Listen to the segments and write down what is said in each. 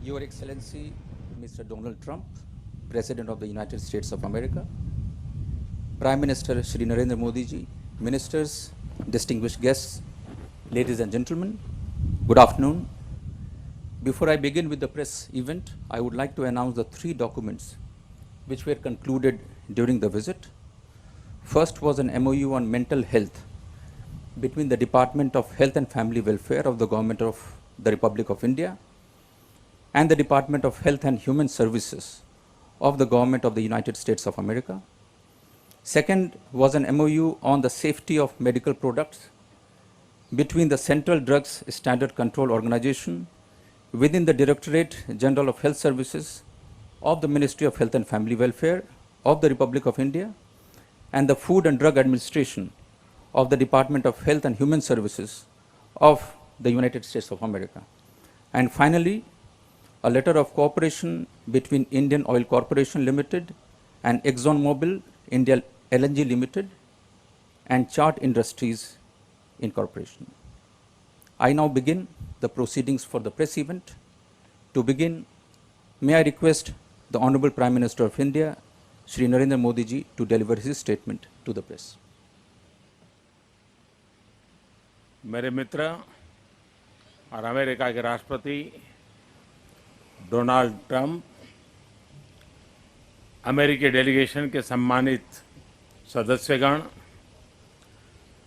Your Excellency, Mr. Donald Trump, President of the United States of America, Prime Minister Shri Narendra Modi ji, ministers, distinguished guests, ladies and gentlemen, good afternoon. Before I begin with the press event, I would like to announce the three documents which were concluded during the visit. First was an MOU on mental health between the Department of Health and Family Welfare of the Government of the Republic of India and the Department of Health and Human Services of the Government of the United States of America. Second was an MOU on the safety of medical products between the Central Drugs Standard Control Organization within the Directorate General of Health Services of the Ministry of Health and Family Welfare of the Republic of India and the Food and Drug Administration of the Department of Health and Human Services of the United States of America. And finally, a letter of cooperation between Indian Oil Corporation Limited and ExxonMobil India LNG Limited and Chart Industries Incorporation. I now begin the proceedings for the press event. To begin, may I request the Honorable Prime Minister of India, Shri Narendra Modi ji, to deliver his statement to the press. मेरे मित्र और America के राष्ट्रपति Donald Trump, अमेरिकी delegation के सम्मानित सदस्यगण,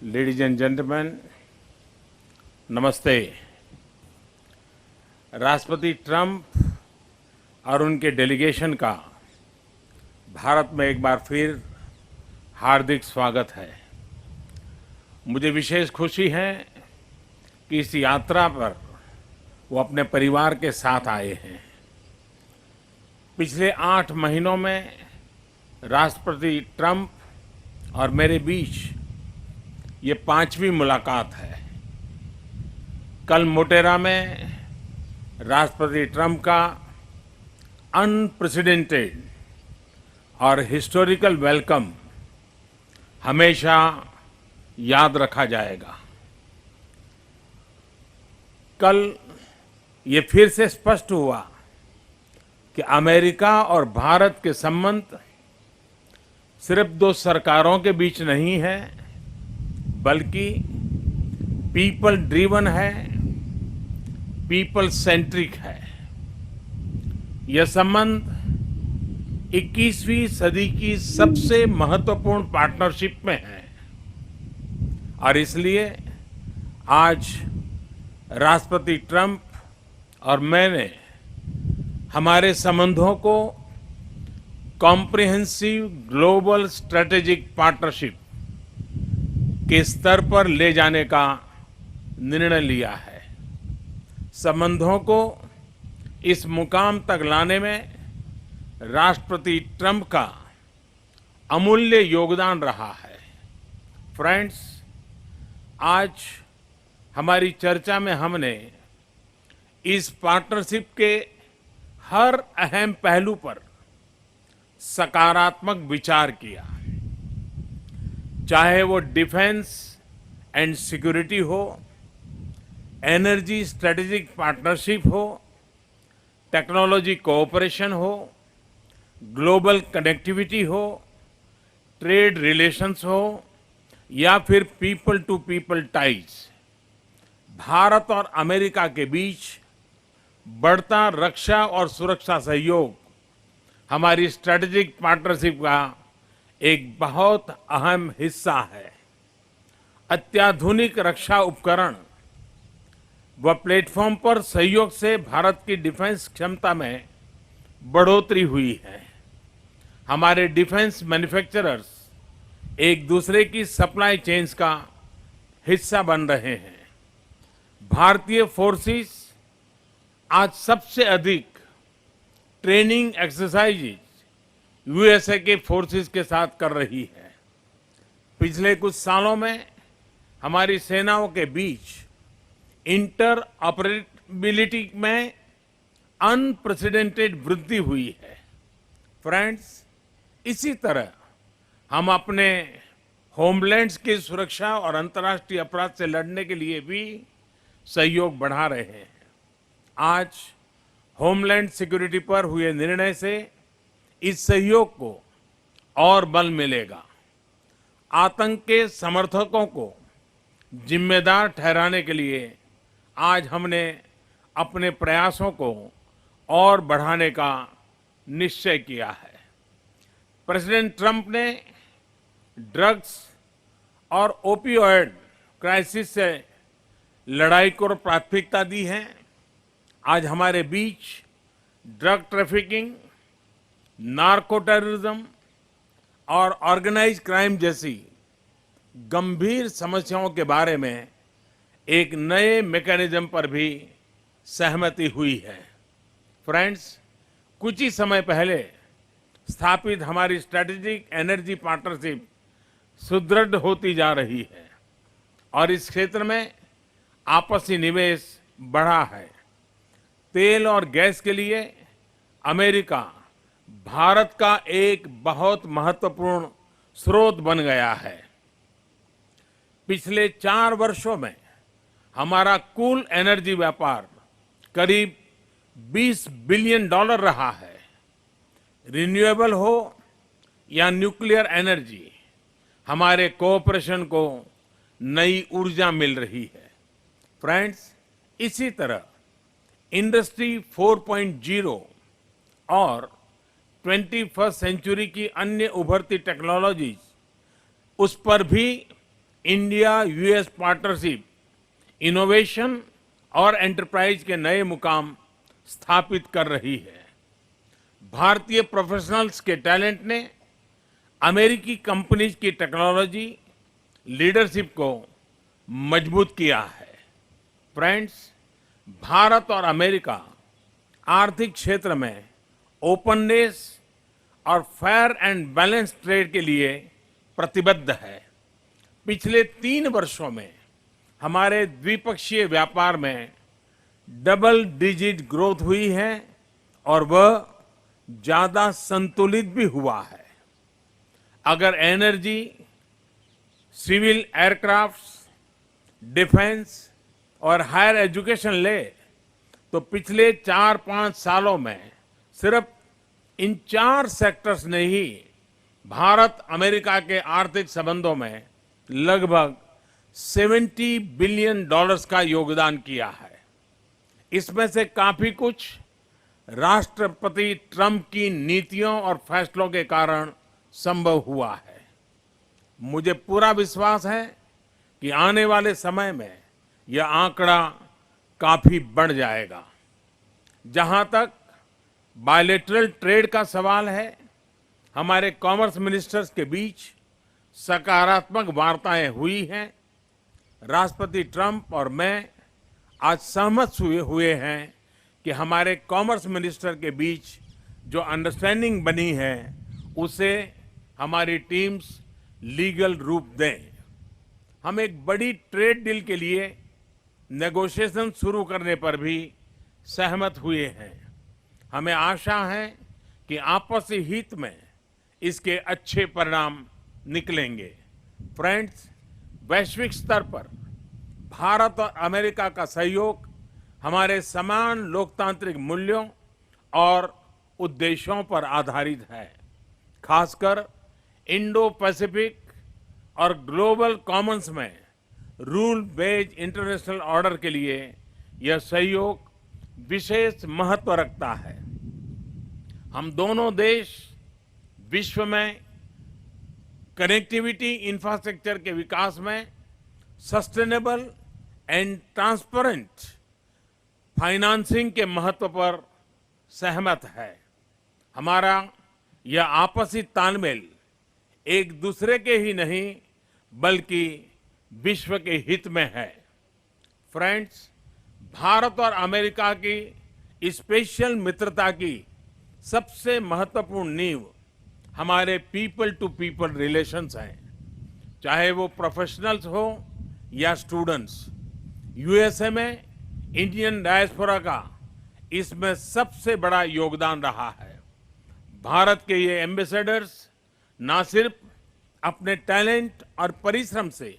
ladies and gentleman, नमस्ते। राष्ट्रपति Trump और उनके डेलीगेशन का भारत में एक बार फिर हार्दिक स्वागत है। मुझे विशेष खुशी है कि इस यात्रा पर वो अपने परिवार के साथ आए हैं। पिछले 8 महीनों में राष्ट्रपति ट्रंप और मेरे बीच ये 5वीं मुलाकात है। कल मोटेरा में राष्ट्रपति ट्रंप का अनप्रेसिडेंटेड और हिस्टोरिकल वेलकम हमेशा याद रखा जाएगा। कल ये फिर से स्पष्ट हुआ कि अमेरिका और भारत के संबंध सिर्फ 2 सरकारों के बीच नहीं है, बल्कि पीपल ड्रिवन है, पीपल सेंट्रिक है। यह संबंध 21वीं सदी की सबसे महत्वपूर्ण पार्टनरशिप में है और इसलिए आज राष्ट्रपति ट्रंप और मैंने हमारे संबंधों को कॉम्प्रिहेंसिव ग्लोबल स्ट्रेटेजिक पार्टनरशिप के स्तर पर ले जाने का निर्णय लिया है। संबंधों को इस मुकाम तक लाने में राष्ट्रपति ट्रंप का अमूल्य योगदान रहा है। फ्रेंड्स, आज हमारी चर्चा में हमने इस पार्टनरशिप के हर अहम पहलू पर सकारात्मक विचार किया, चाहे वो डिफेंस एंड सिक्योरिटी हो, एनर्जी स्ट्रेटेजिक पार्टनरशिप हो, टेक्नोलॉजी कोऑपरेशन हो, ग्लोबल कनेक्टिविटी हो, ट्रेड रिलेशंस हो या फिर people to people ties. Bharat और अमेरिका के बीच बढ़ता रक्षा और सुरक्षा सहयोग हमारी स्ट्रेटेजिक पार्टनरशिप का एक बहुत अहम हिस्सा है। अत्याधुनिक रक्षा उपकरण व प्लेटफॉर्म पर सहयोग से भारत की डिफेंस क्षमता में बढ़ोतरी हुई है। हमारे डिफेंस मैन्युफैक्चरर्स एक दूसरे की सप्लाई चेन्स का हिस्सा बन रहे हैं। भारतीय फोर्सेस आज सबसे अधिक ट्रेनिंग एक्सरसाइजेज यूएसए के फोर्सेस के साथ कर रही है। पिछले कुछ सालों में हमारी सेनाओं के बीच इंटर ऑपरेबिलिटी में अनप्रेसिडेंटेड वृद्धि हुई है। फ्रेंड्स, इसी तरह हम अपने होमलैंड्स की सुरक्षा और अंतर्राष्ट्रीय अपराध से लड़ने के लिए भी सहयोग बढ़ा रहे हैं। आज होमलैंड सिक्योरिटी पर हुए निर्णय से इस सहयोग को और बल मिलेगा। आतंक के समर्थकों को जिम्मेदार ठहराने के लिए आज हमने अपने प्रयासों को और बढ़ाने का निश्चय किया है। प्रेसिडेंट ट्रंप ने ड्रग्स और ओपियोइड क्राइसिस से लड़ाई को प्राथमिकता दी है। आज हमारे बीच ड्रग ट्रैफिकिंग, नार्को टेररिज्म और ऑर्गेनाइज क्राइम जैसी गंभीर समस्याओं के बारे में एक नए मैकेनिज्म पर भी सहमति हुई है। फ्रेंड्स, कुछ ही समय पहले स्थापित हमारी स्ट्रेटेजिक एनर्जी पार्टनरशिप सुदृढ़ होती जा रही है और इस क्षेत्र में आपसी निवेश बढ़ा है। तेल और गैस के लिए अमेरिका भारत का एक बहुत महत्वपूर्ण स्रोत बन गया है। पिछले 4 वर्षों में हमारा कुल एनर्जी व्यापार करीब $20 बिलियन रहा है। रिन्यूएबल हो या न्यूक्लियर एनर्जी, हमारे कोऑपरेशन को नई ऊर्जा मिल रही है। फ्रेंड्स, इसी तरह इंडस्ट्री 4.0 और 21st सेंचुरी की अन्य उभरती टेक्नोलॉजीज, उस पर भी इंडिया यूएस पार्टनरशिप इनोवेशन और एंटरप्राइज के नए मुकाम स्थापित कर रही है। भारतीय प्रोफेशनल्स के टैलेंट ने अमेरिकी कंपनीज की टेक्नोलॉजी लीडरशिप को मजबूत किया है। फ्रेंड्स, भारत और अमेरिका आर्थिक क्षेत्र में ओपननेस और फेयर एंड बैलेंस ट्रेड के लिए प्रतिबद्ध है। पिछले 3 वर्षों में हमारे द्विपक्षीय व्यापार में डबल डिजिट ग्रोथ हुई है और वह ज्यादा संतुलित भी हुआ है। अगर एनर्जी, सिविल एयरक्राफ्ट्स, डिफेंस और हायर एजुकेशन ले तो पिछले 4-5 सालों में सिर्फ इन 4 सेक्टर्स ने ही भारत अमेरिका के आर्थिक संबंधों में लगभग $70 बिलियन का योगदान किया है। इसमें से काफी कुछ राष्ट्रपति ट्रंप की नीतियों और फैसलों के कारण संभव हुआ है। मुझे पूरा विश्वास है कि आने वाले समय में यह आंकड़ा काफी बढ़ जाएगा। जहां तक बायलैटरल ट्रेड का सवाल है, हमारे कॉमर्स मिनिस्टर्स के बीच सकारात्मक वार्ताएं हुई हैं। राष्ट्रपति ट्रंप और मैं आज सहमत हुए हैं कि हमारे कॉमर्स मिनिस्टर के बीच जो अंडरस्टैंडिंग बनी है उसे हमारी टीम्स लीगल रूप दें। हम एक बड़ी ट्रेड डील के लिए नेगोशिएशन शुरू करने पर भी सहमत हुए हैं। हमें आशा है कि आपसी हित में इसके अच्छे परिणाम निकलेंगे। फ्रेंड्स, वैश्विक स्तर पर भारत और अमेरिका का सहयोग हमारे समान लोकतांत्रिक मूल्यों और उद्देश्यों पर आधारित है। खासकर इंडो पैसिफिक और ग्लोबल कॉमन्स में रूल बेस्ड इंटरनेशनल ऑर्डर के लिए यह सहयोग विशेष महत्व रखता है। हम दोनों देश विश्व में कनेक्टिविटी इंफ्रास्ट्रक्चर के विकास में सस्टेनेबल एंड ट्रांसपेरेंट फाइनेंसिंग के महत्व पर सहमत है। हमारा यह आपसी तालमेल एक दूसरे के ही नहीं बल्कि विश्व के हित में है। फ्रेंड्स, भारत और अमेरिका की स्पेशल मित्रता की सबसे महत्वपूर्ण नींव हमारे पीपल टू पीपल रिलेशंस हैं। चाहे वो प्रोफेशनल्स हो या स्टूडेंट्स। यूएसए में इंडियन डायस्पोरा का इसमें सबसे बड़ा योगदान रहा है। भारत के ये एम्बेसडर्स ना सिर्फ अपने टैलेंट और परिश्रम से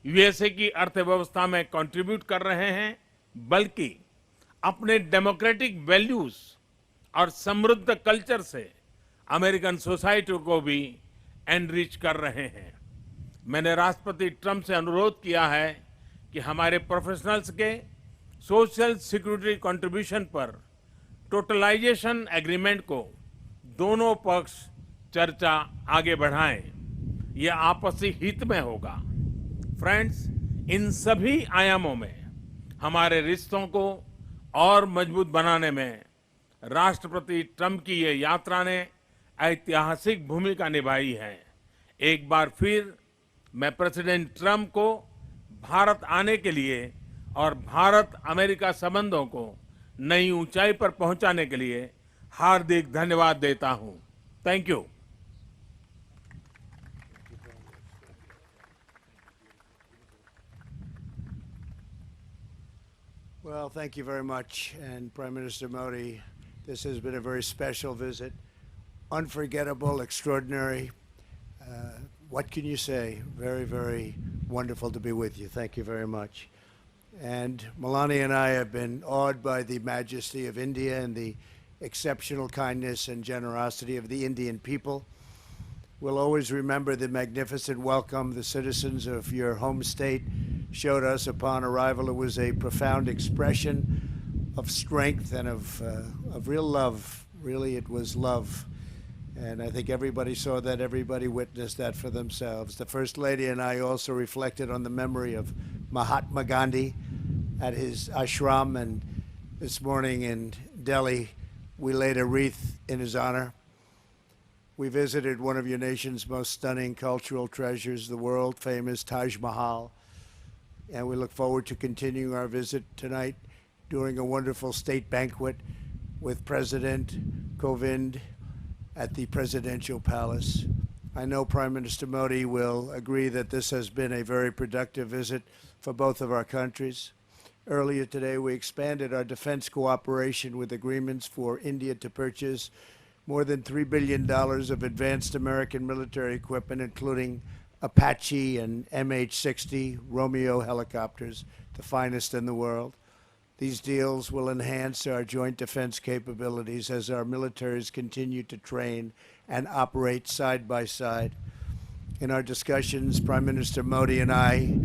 यूएसए की अर्थव्यवस्था में कंट्रीब्यूट कर रहे हैं, बल्कि अपने डेमोक्रेटिक वैल्यूज और समृद्ध कल्चर से अमेरिकन सोसाइटी को भी एनरिच कर रहे हैं। मैंने राष्ट्रपति ट्रंप से अनुरोध किया है कि हमारे प्रोफेशनल्स के सोशल सिक्योरिटी कंट्रीब्यूशन पर टोटलाइजेशन एग्रीमेंट को दोनों पक्ष चर्चा आगे बढ़ाएं। यह आपसी हित में होगा। फ्रेंड्स, इन सभी आयामों में हमारे रिश्तों को और मजबूत बनाने में राष्ट्रपति ट्रंप की यह यात्रा ने ऐतिहासिक भूमिका निभाई है। एक बार फिर मैं प्रेसिडेंट ट्रंप को भारत आने के लिए और भारत अमेरिका संबंधों को नई ऊंचाई पर पहुंचाने के लिए हार्दिक धन्यवाद देता हूं। Thank you. Well, thank you very much. And Prime Minister Modi, this has been a very special visit. Unforgettable, extraordinary. What can you say? Very, very wonderful to be with you. Thank you very much. And Melania and I have been awed by the majesty of India and the exceptional kindness and generosity of the Indian people. We'll always remember the magnificent welcome the citizens of your home state showed us upon arrival. It was a profound expression of strength and of real love. Really, it was love. And I think everybody saw that, everybody witnessed that for themselves. The First Lady and I also reflected on the memory of Mahatma Gandhi at his ashram, and this morning in Delhi, we laid a wreath in his honor. We visited one of your nation's most stunning cultural treasures, the world-famous Taj Mahal, and we look forward to continuing our visit tonight during a wonderful state banquet with President Kovind at the Presidential Palace. I know Prime Minister Modi will agree that this has been a very productive visit for both of our countries. Earlier today, we expanded our defense cooperation with agreements for India to purchase more than $3 billion of advanced American military equipment, including Apache and MH-60 Romeo helicopters, the finest in the world. These deals will enhance our joint defense capabilities as our militaries continue to train and operate side by side. In our discussions, Prime Minister Modi and I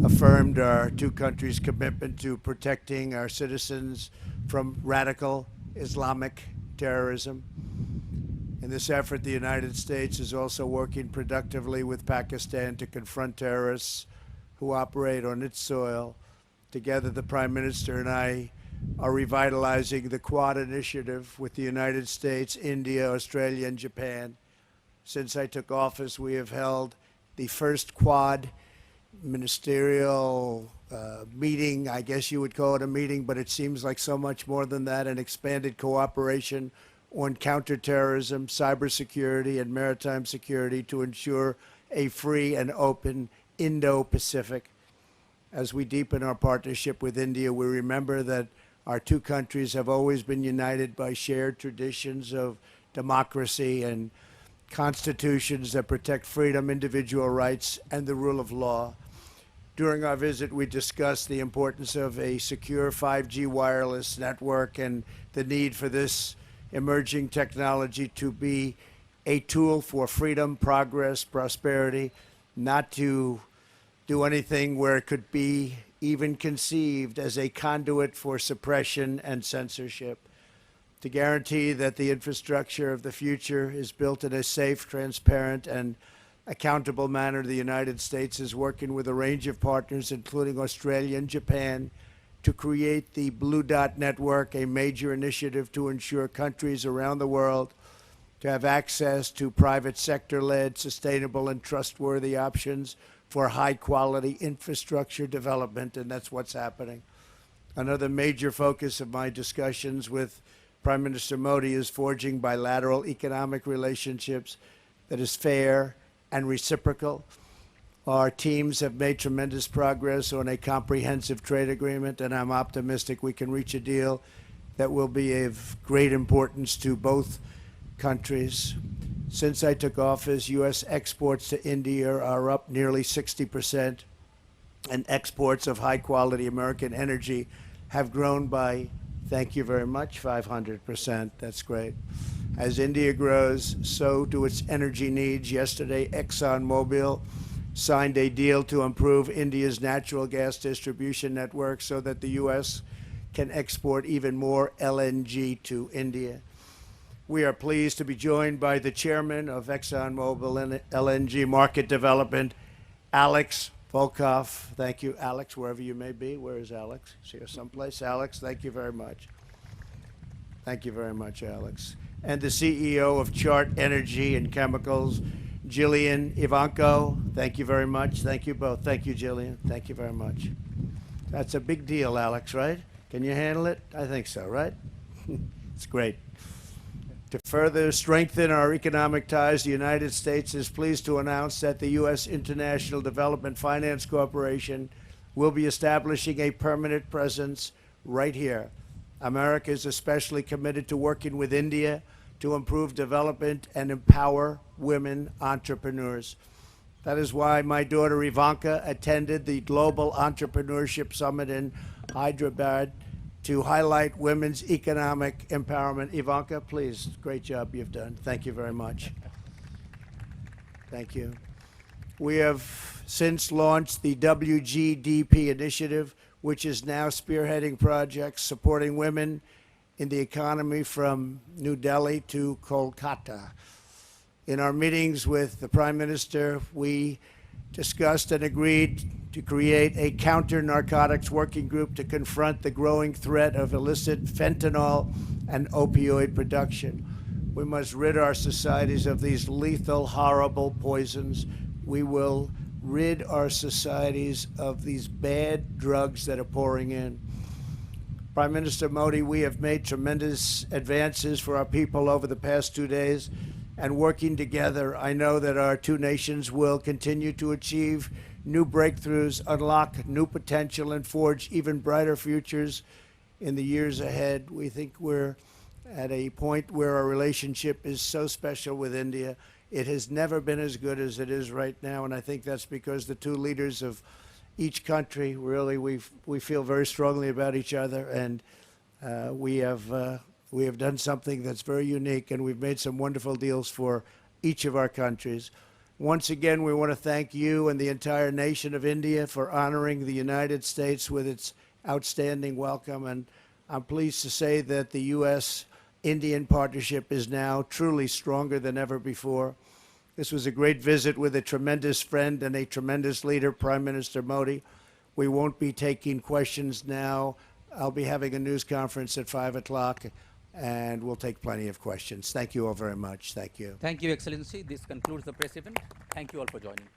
affirmed our two countries' commitment to protecting our citizens from radical Islamic terrorism. In this effort, the United States is also working productively with Pakistan to confront terrorists who operate on its soil. Together, the Prime Minister and I are revitalizing the Quad initiative with the United States, India, Australia, and Japan. Since I took office, we have held the first Quad ministerial meeting. I guess you would call it a meeting, but it seems like so much more than that, an expanded cooperation on counterterrorism, cybersecurity, and maritime security to ensure a free and open Indo-Pacific. As we deepen our partnership with India, we remember that our two countries have always been united by shared traditions of democracy and constitutions that protect freedom, individual rights, and the rule of law. During our visit, we discussed the importance of a secure 5G wireless network and the need for this emerging technology to be a tool for freedom, progress, prosperity, not to do anything where it could be even conceived as a conduit for suppression and censorship. To guarantee that the infrastructure of the future is built in a safe, transparent, and accountable manner, the United States is working with a range of partners, including Australia and Japan, to create the Blue Dot Network, a major initiative to ensure countries around the world to have access to private sector-led, sustainable, and trustworthy options for high-quality infrastructure development, and that's what's happening. Another major focus of my discussions with Prime Minister Modi is forging bilateral economic relationships that is fair and reciprocal. Our teams have made tremendous progress on a comprehensive trade agreement, and I'm optimistic we can reach a deal that will be of great importance to both countries. Since I took office, U.S. exports to India are up nearly 60%, and exports of high-quality American energy have grown by Thank you very much. 500%. That's great. As India grows, so do its energy needs. Yesterday, ExxonMobil signed a deal to improve India's natural gas distribution network so that the U.S. can export even more LNG to India. We are pleased to be joined by the chairman of ExxonMobil LNG Market Development, Alex Volkov. Thank you, Alex, wherever you may be. Where is Alex? Is here someplace? Alex, thank you very much. Thank you very much, Alex. And the CEO of Chart Energy and Chemicals, Jillian Ivanko. Thank you very much. Thank you both. Thank you, Jillian. Thank you very much. That's a big deal, Alex, right? Can you handle it? I think so, right? It's great. To further strengthen our economic ties, the United States is pleased to announce that the U.S. International Development Finance Corporation will be establishing a permanent presence right here. America is especially committed to working with India to improve development and empower women entrepreneurs. That is why my daughter Ivanka attended the Global Entrepreneurship Summit in Hyderabad to highlight women's economic empowerment. Ivanka, please, great job you've done. Thank you very much. Thank you. We have since launched the WGDP initiative, which is now spearheading projects supporting women in the economy from New Delhi to Kolkata. In our meetings with the Prime Minister, we discussed and agreed to create a counter-narcotics working group to confront the growing threat of illicit fentanyl and opioid production. We must rid our societies of these lethal, horrible poisons. We will rid our societies of these bad drugs that are pouring in. Prime Minister Modi, we have made tremendous advances for our people over the past 2 days, and working together, I know that our two nations will continue to achieve new breakthroughs, unlock new potential, and forge even brighter futures in the years ahead. We think we're at a point where our relationship is so special with India. It has never been as good as it is right now, and I think that's because the two leaders of each country, really, we feel very strongly about each other, and we have done something that's very unique, and we've made some wonderful deals for each of our countries. Once again, we want to thank you and the entire nation of India for honoring the United States with its outstanding welcome, and I'm pleased to say that the U.S.-Indian partnership is now truly stronger than ever before. This was a great visit with a tremendous friend and a tremendous leader, Prime Minister Modi. We won't be taking questions now. I'll be having a news conference at 5 o'clock, and we'll take plenty of questions. Thank you all very much. Thank you. Thank you, Excellency. This concludes the press event. Thank you all for joining.